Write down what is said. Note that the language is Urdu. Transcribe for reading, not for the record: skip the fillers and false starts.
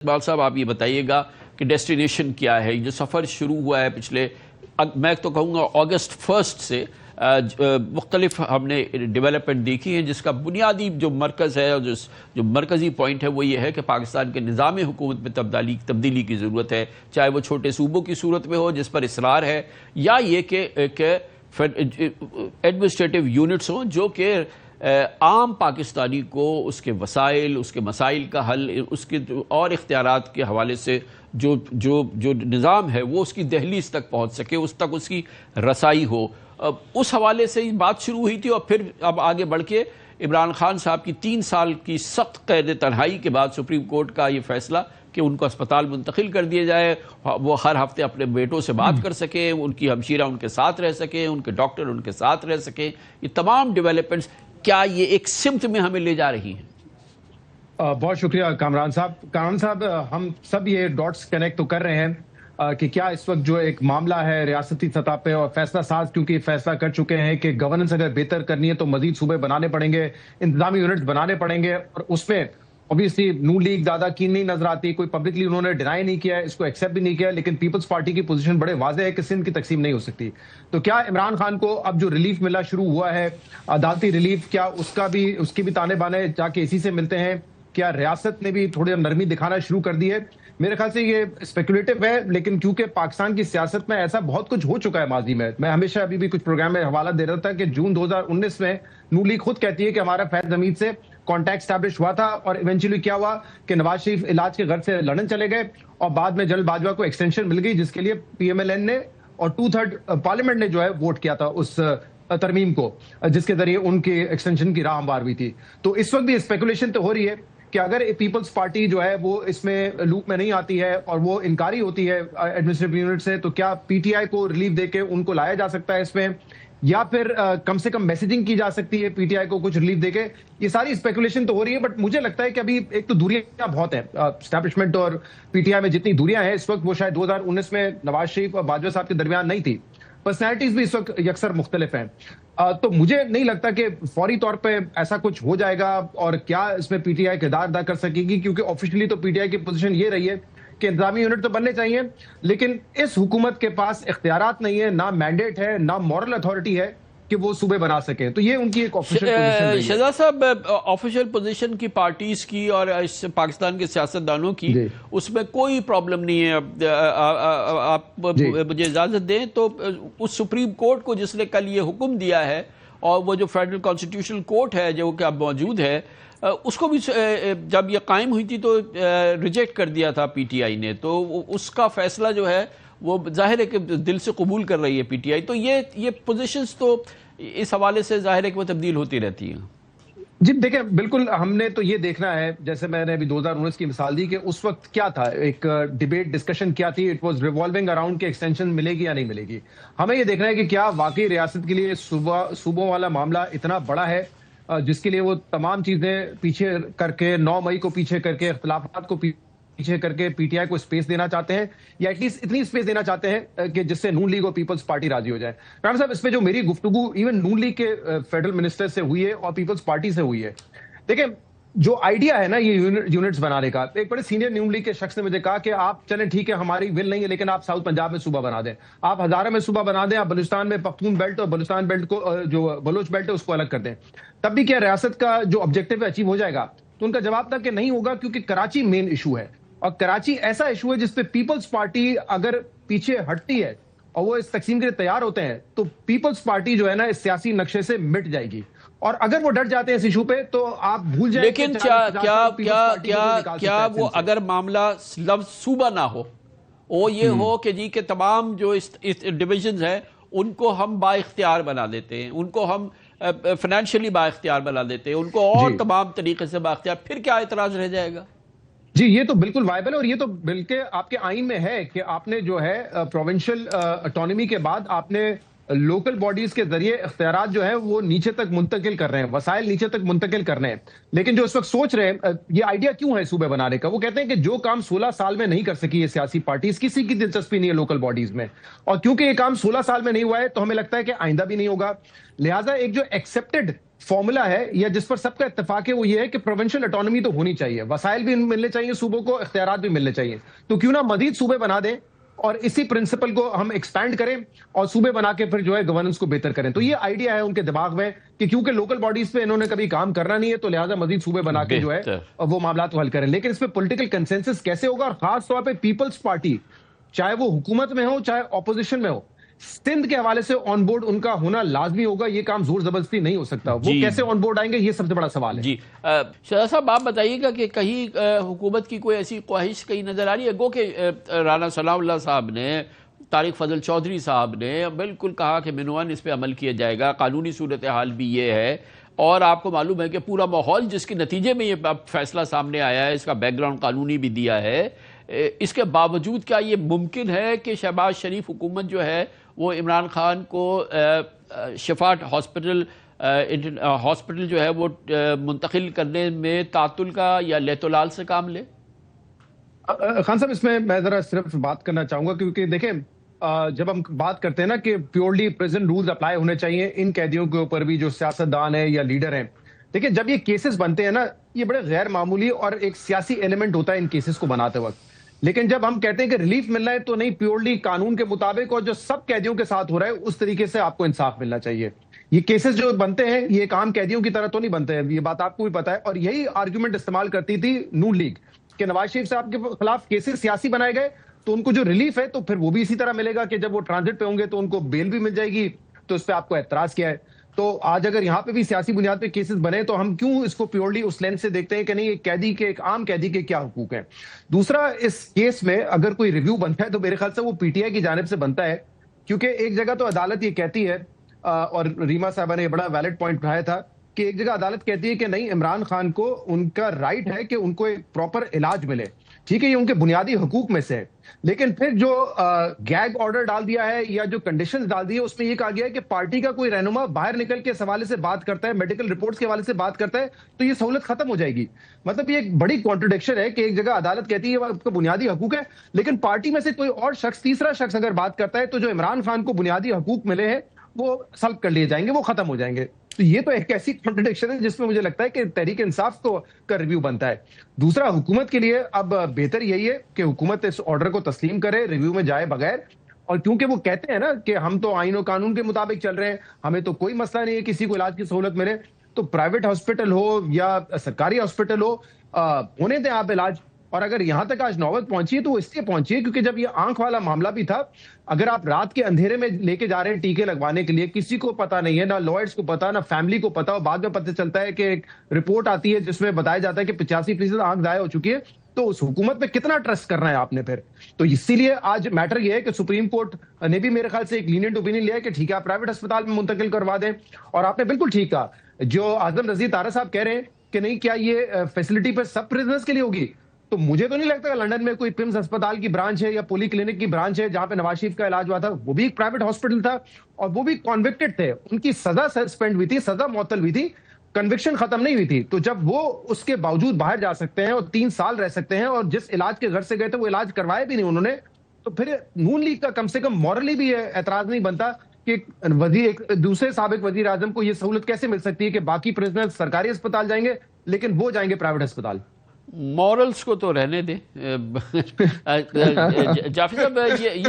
اقبال صاحب آپ یہ بتائیے گا کہ ڈیسٹینیشن کیا ہے؟ جو سفر شروع ہوا ہے پچھلے میں تو کہوں گا اگست 1 سے مختلف ہم نے ڈیولپمنٹ دیکھی ہے، جس کا بنیادی جو مرکز ہے اور جو مرکزی پوائنٹ ہے وہ یہ ہے کہ پاکستان کے نظام حکومت میں تبدیلی کی ضرورت ہے، چاہے وہ چھوٹے صوبوں کی صورت میں ہو جس پر اصرار ہے، یا یہ کہ ایڈمنسٹریٹو یونٹس ہوں جو کہ عام پاکستانی کو اس کے وسائل، اس کے مسائل کا حل، اس کے اور اختیارات کے حوالے سے جو نظام ہے وہ اس کی دہلیز تک پہنچ سکے، اس تک اس کی رسائی ہو۔ اس حوالے سے بات شروع ہوئی تھی، اور پھر اب آگے بڑھ کے عمران خان صاحب کی 3 سال کی سخت قید تنہائی کے بعد سپریم کورٹ کا یہ فیصلہ کہ ان کو اسپتال منتقل کر دیا جائے، وہ ہر ہفتے اپنے بیٹوں سے بات کر سکیں، ان کی ہمشیرہ ان کے ساتھ رہ سکیں، ان کے ڈاکٹر ان کے ساتھ رہ سکیں، یہ تمام ڈیولپمنٹس کیا یہ ایک سمت میں ہمیں لے جا رہی ہیں؟ بہت شکریہ کامران صاحب، ہم سب یہ ڈاٹس کنیکٹ تو کر رہے ہیں کہ کیا اس وقت جو ایک معاملہ ہے ریاستی سطح پہ، اور فیصلہ ساز کیونکہ فیصلہ کر چکے ہیں کہ گورننس اگر بہتر کرنی ہے تو مزید صوبے بنانے پڑیں گے، انتظامی یونٹس بنانے پڑیں گے، اور اس میں اوبیسلی نون لیگ زیادہ کین نہیں نظر آتی، کوئی پبلکلی انہوں نے ڈینائی نہیں کیا ہے، اس کو ایکسیپٹ بھی نہیں کیا، لیکن پیپلز پارٹی کی پوزیشن بڑے واضح ہے کہ سندھ کی تقسیم نہیں ہو سکتی۔ تو کیا عمران خان کو اب جو ریلیف ملنا شروع ہوا ہے، عدالتی ریلیف، کیا اس کی بھی تانے بانے جا کے اسی سے ملتے ہیں؟ کیا ریاست نے بھی تھوڑی نرمی دکھانا شروع کر دی ہے؟ میرے خیال سے یہ اسپیکولیٹو ہے، لیکن کیونکہ پاکستان کی سیاست میں ایسا بہت کچھ ہو چکا ہے ماضی میں ہمیشہ ابھی بھی کچھ پروگرام میں حوالہ دے رہا تھا کہ جون 2019 میں نون لیگ خود کہتی ہے کہ ہمارا فیض حمید سے کانٹیکٹ اسٹیبلش ہوا تھا، اور ایونچولی کیا ہوا کہ نواز شریف علاج کے غرض سے لندن چلے گئے، اور بعد میں جنرل باجوہ کو ایکسٹینشن مل گئی، جس کے لیے پی ایم ایل این نے اور 2/3 پارلیمنٹ نے جو ہے ووٹ کیا تھا اس ترمیم کو، جس کے ذریعے ان کی ایکسٹینشن کی راہ ہموار ہوئی تھی۔ تو اس وقت بھی اسپیکولیشن تو ہو رہی ہے کہ اگر پیپلز پارٹی جو ہے وہ اس میں لوپ میں نہیں آتی ہے اور وہ انکاری ہوتی ہے ایڈمنسٹریٹو یونٹ سے، تو کیا پی ٹی آئی کو ریلیف دے کے ان کو لایا جا سکتا ہے اس میں، یا پھر کم سے کم میسیجنگ کی جا سکتی ہے پی ٹی آئی کو کچھ ریلیف دے کے؟ یہ ساری اسپیکولیشن تو ہو رہی ہے، بٹ مجھے لگتا ہے کہ ابھی ایک تو دوریاں بہت ہیں اسٹیبلشمنٹ اور پی ٹی آئی میں، جتنی دوریاں ہیں اس وقت وہ شاید 2019 میں نواز شریف اور باجوہ صاحب کے درمیان نہیں تھی، پرسنالٹیز بھی اس وقت یکسر مختلف ہیں۔ تو مجھے نہیں لگتا کہ فوری طور پہ ایسا کچھ ہو جائے گا، اور کیا اس میں پی ٹی آئی کردار ادا کر سکے گی، کیونکہ آفیشلی تو پی ٹی آئی کی پوزیشن یہ رہی ہے کہ انتظامی یونٹ تو بننے چاہیے، لیکن اس حکومت کے پاس اختیارات نہیں ہے، نہ مینڈیٹ ہے، نہ مورل اتھارٹی ہے کہ وہ صوبے بنا سکیں۔ تو یہ ان کی ایک آفیشل پوزیشن رہی ہے۔ شہزاد صاحب، آفیشل پوزیشن کی پارٹیز کی اور پاکستان کے سیاستدانوں کی اس میں کوئی پرابلم نہیں ہے۔ آپ مجھے اجازت دیں تو اس سپریم کورٹ کو جس نے کل یہ حکم دیا ہے، اور وہ جو فیڈرل کانسٹیٹیوشنل کورٹ ہے جو کہ اب موجود ہے، اس کو بھی جب یہ قائم ہوئی تھی تو ریجیکٹ کر دیا تھا پی ٹی آئی نے، تو اس کا فیصلہ جو ہے وہ ظاہر ہے کہ دل سے قبول کر رہی ہے پی ٹی آئی۔ تو یہ پوزیشنز تو اس حوالے سے ظاہر ہے کہ وہ تبدیل ہوتی رہتی ہیں۔ جی دیکھیں، بالکل ہم نے تو یہ دیکھنا ہے، جیسے میں نے ابھی 2019 کی مثال دی کہ اس وقت کیا تھا، ایک ڈیبیٹ ڈسکشن کیا تھی، اٹ واز ریوالونگ اراؤنڈ کہ ایکسٹینشن ملے گی یا نہیں ملے گی۔ ہمیں یہ دیکھنا ہے کہ کیا واقعی ریاست کے لیے صوبوں والا معاملہ اتنا بڑا ہے جس کے لیے وہ تمام چیزیں پیچھے کر کے، 9 مئی کو پیچھے کر کے، اختلافات کو پیچھے کر کے پی ٹی آئی کو اسپیس دینا چاہتے ہیں، یا ایٹ لیسٹ اتنی اسپیس دینا چاہتے ہیں کہ جس سے نون لیگ اور پیپلز پارٹی راضی ہو جائے۔ رحمان صاحب، اس پہ جو میری گفتگو ایون نون لیگ کے فیڈرل منسٹر سے ہوئی ہے اور پیپلز پارٹی سے ہوئی ہے، دیکھیں جو آئیڈیا ہے نا یہ یونٹس بنانے کا، ایک بڑے سینئر نون لیگ کے شخص نے مجھے کہا کہ آپ چلیں ٹھیک ہے، ہماری ول نہیں ہے، لیکن آپ ساؤتھ پنجاب میں صوبہ بنا دیں، آپ ہزارہ میں صوبہ بنا دیں، آپ بلوچستان میں پختون بیلٹ اور بلوچستان بیلٹ کو، جو بلوچ بیلٹ ہے اس کو الگ کر دیں، تب بھی کیا ریاست کا جو آبجیکٹو ہے اچیو ہو جائے گا؟ تو ان کا جواب تھا کہ نہیں ہوگا، کیونکہ کراچی مین ایشو ہے، اور کراچی ایسا ایشو ہے جس پہ پیپلز پارٹی اگر پیچھے ہٹتی ہے اور وہ اس تقسیم کے لیے تیار ہوتے ہیں تو پیپلز پارٹی جو ہے نا اس سیاسی نقشے سے مٹ جائے گی، اور اگر وہ ڈٹ جاتے ہیں اس ایشو پہ تو آپ بھول جائیں۔ لیکن کیا وہ اگر معاملہ لفظ صوبہ نہ ہو، وہ یہ ہو کہ جی کہ تمام جو ڈویژنز ہیں ان کو ہم با اختیار بنا دیتے ہیں، ان کو ہم فائنینشلی با اختیار بنا دیتے ہیں، ان کو اور تمام طریقے سے با اختیار، پھر کیا اعتراض رہ جائے گا؟ جی یہ تو بالکل وائبل ہے، اور یہ تو بلکہ آپ کے آئین میں ہے کہ آپ نے جو ہے پروونشل اٹانومی کے بعد آپ نے لوکل باڈیز کے ذریعے اختیارات جو ہے وہ نیچے تک منتقل کر رہے ہیں، وسائل نیچے تک منتقل کر رہے ہیں، لیکن جو اس وقت سوچ رہے ہیں یہ آئیڈیا کیوں ہے صوبے بنانے کا، وہ کہتے ہیں کہ جو کام 16 سال میں نہیں کر سکی یہ سیاسی پارٹیز، کسی کی دلچسپی نہیں ہے لوکل باڈیز میں، اور کیونکہ یہ کام 16 سال میں نہیں ہوا ہے تو ہمیں لگتا ہے کہ آئندہ بھی نہیں ہوگا، لہٰذا ایک جو ایکسیپٹڈ فارمولا ہے یا جس پر سب کا اتفاق ہے وہ یہ ہے کہ پروونشل اٹانومی تو ہونی چاہیے، وسائل بھی ملنے چاہیے صوبوں کو، اختیارات بھی ملنے چاہیے. تو کیوں نہ مزید صوبے بنا دیں اور اسی پرنسپل کو ہم ایکسپینڈ کریں اور صوبے بنا کے پھر جو ہے گورننس کو بہتر کریں. تو یہ آئیڈیا ہے ان کے دماغ میں کہ کیونکہ لوکل باڈیز پہ انہوں نے کبھی کام کرنا نہیں ہے تو لہٰذا مزید صوبے بنا کے جو ہے وہ معاملات کو حل کریں. لیکن اس پہ پولیٹیکل کنسنسس کیسے ہوگا، اور خاص طور پہ پیپلز پارٹی چاہے وہ حکومت میں ہو چاہے اپوزیشن میں ہو، سندھ کے حوالے سے آن بورڈ ان کا ہونا لازمی ہوگا. یہ کام زور زبردستی نہیں ہو سکتا. وہ کیسے آن بورڈ آئیں گے یہ سب سے بڑا سوال ہے. جی شہزاد صاحب آپ بتائیے گا کہ کہیں حکومت کی کوئی ایسی خواہش کہیں نظر آ رہی ہے؟ گو کہ رانا ثناء اللہ صاحب نے، طارق فضل چودھری صاحب نے بالکل کہا کہ منوان اس پہ عمل کیا جائے گا، قانونی صورتحال بھی یہ ہے، اور آپ کو معلوم ہے کہ پورا ماحول جس کے نتیجے میں یہ فیصلہ سامنے آیا ہے، اس کا بیک گراؤنڈ قانونی بھی دیا ہے. اس کے باوجود کیا یہ ممکن ہے کہ شہباز شریف حکومت جو ہے وہ عمران خان کو شفا ہاسپٹل جو ہے وہ منتقل کرنے میں تعطل کا یا لیت و لال سے کام لے؟ خان صاحب اس میں ذرا صرف بات کرنا چاہوں گا، کیونکہ دیکھیں جب ہم بات کرتے ہیں نا کہ پیورلی پریزن رولز اپلائی ہونے چاہیے ان قیدیوں کے اوپر بھی جو سیاستدان ہیں یا لیڈر ہیں. دیکھیں جب یہ کیسز بنتے ہیں نا، یہ بڑے غیر معمولی اور ایک سیاسی ایلیمنٹ ہوتا ہے ان کیسز کو بناتے وقت. لیکن جب ہم کہتے ہیں کہ ریلیف ملنا ہے تو نہیں، پیورلی قانون کے مطابق اور جو سب قیدیوں کے ساتھ ہو رہا ہے اس طریقے سے آپ کو انصاف ملنا چاہیے. یہ کیسز جو بنتے ہیں یہ ایک عام قیدیوں کی طرح تو نہیں بنتے ہیں، یہ بات آپ کو بھی پتا ہے. اور یہی آرگومنٹ استعمال کرتی تھی نون لیگ کہ نواز شریف صاحب کے خلاف کیسز سیاسی بنائے گئے تو ان کو جو ریلیف ہے تو پھر وہ بھی اسی طرح ملے گا کہ جب وہ ٹرانزٹ پہ ہوں گے تو ان کو بیل بھی مل جائے گی. تو اس پہ آپ کو اعتراض کیا ہے؟ تو آج اگر یہاں پہ بھی سیاسی بنیاد پہ کیسز بنے تو ہم کیوں اس کو پیورلی اس لینس سے دیکھتے ہیں کہ نہیں ایک قیدی کے، ایک عام قیدی کے کیا حقوق ہیں. دوسرا اس کیس میں اگر کوئی ریویو بنتا ہے تو میرے خیال سے وہ پی ٹی آئی کی جانب سے بنتا ہے، کیونکہ ایک جگہ تو عدالت یہ کہتی ہے اور ریما صاحبہ نے یہ بڑا ویلڈ پوائنٹ اٹھایا تھا کہ ایک جگہ عدالت کہتی ہے کہ نہیں، عمران خان کو ان کا رائٹ ہے کہ ان کو ایک پراپر علاج ملے. ٹھیک ہے، یہ ان کے بنیادی حقوق میں سے ہے. لیکن پھر جو گیگ آرڈر ڈال دیا ہے یا جو کنڈیشنز ڈال دی ہے اس میں یہ کہا گیا ہے کہ پارٹی کا کوئی رہنما باہر نکل کے اس حوالے سے بات کرتا ہے، میڈیکل رپورٹس کے حوالے سے بات کرتا ہے تو یہ سہولت ختم ہو جائے گی. مطلب یہ ایک بڑی کانٹرڈکشن ہے کہ ایک جگہ عدالت کہتی ہے آپ کا بنیادی حقوق ہے، لیکن پارٹی میں سے کوئی اور شخص، تیسرا شخص اگر بات کرتا ہے تو جو عمران خان کو بنیادی حقوق ملے ہیں وہ سلب کر لیے جائیں گے، وہ ختم ہو جائیں گے. تو یہ تو ایک ایسی کانٹرڈکشن ہے جس میں مجھے لگتا ہے کہ تحریک انصاف کو کا ریویو بنتا ہے. دوسرا حکومت کے لیے اب بہتر یہی ہے کہ حکومت اس آرڈر کو تسلیم کرے، ریویو میں جائے بغیر. اور کیونکہ وہ کہتے ہیں نا کہ ہم تو آئین و قانون کے مطابق چل رہے ہیں، ہمیں تو کوئی مسئلہ نہیں ہے کسی کو علاج کی سہولت ملے، تو پرائیویٹ ہاسپٹل ہو یا سرکاری ہاسپٹل ہو ہونے دیں آپ علاج. اور اگر یہاں تک آج نوبت پہنچی ہے تو وہ اس لیے پہنچی ہے کیونکہ جب یہ آنکھ والا معاملہ بھی تھا، اگر آپ رات کے اندھیرے میں لے کے جا رہے ہیں ٹیکے لگوانے کے لیے، کسی کو پتا نہیں ہے، نہ لائرز کو پتا، نہ فیملی کو پتا، اور بعد میں پتہ چلتا ہے کہ ایک رپورٹ آتی ہے جس میں بتایا جاتا ہے کہ 85% آنکھ ضائع ہو چکی ہے، تو اس حکومت پہ کتنا ٹرسٹ کرنا ہے آپ نے پھر؟ تو اسی لیے آج میٹر یہ ہے کہ سپریم کورٹ نے بھی میرے خیال سے ایک لینینٹ اوپینین لیا ہے کہ ٹھیک ہے آپ پرائیویٹ اسپتال میں منتقل کروا دیں. اور آپ نے بالکل ٹھیک کہا جو اعظم رضی طارہ صاحب کہہ رہے ہیں کہ نہیں کیا یہ فیسلٹی پہ سب پرزنرز کے لیے ہوگی، تو مجھے تو نہیں لگتا کہ لندن میں کوئی پمز اسپتال کی برانچ ہے یا پولی کلینک کی برانچ ہے جہاں پہ نواز شریف کا علاج ہوا تھا. وہ بھی ایک پرائیویٹ ہاسپٹل تھا اور وہ بھی کنوکٹڈ تھے، ان کی سزا سسپینڈ ہوئی تھی، سزا معطل ہوئی تھی، کنوکشن ختم نہیں ہوئی تھی. تو جب وہ اس کے باوجود باہر جا سکتے ہیں اور 3 سال رہ سکتے ہیں اور جس علاج کے گھر سے گئے تھے وہ علاج کروائے بھی نہیں انہوں نے، تو پھر نون لیگ کا کم سے کم مورلی بھی یہ اعتراض نہیں بنتا کہ ایک دوسرے سابق وزیر اعظم کو یہ سہولت کیسے مل سکتی ہے کہ باقی پرزنر سرکاری اسپتال جائیں گے لیکن وہ جائیں گے پرائیویٹ اسپتال. مورلز کو تو رہنے دیں. جعفر صاحب یہ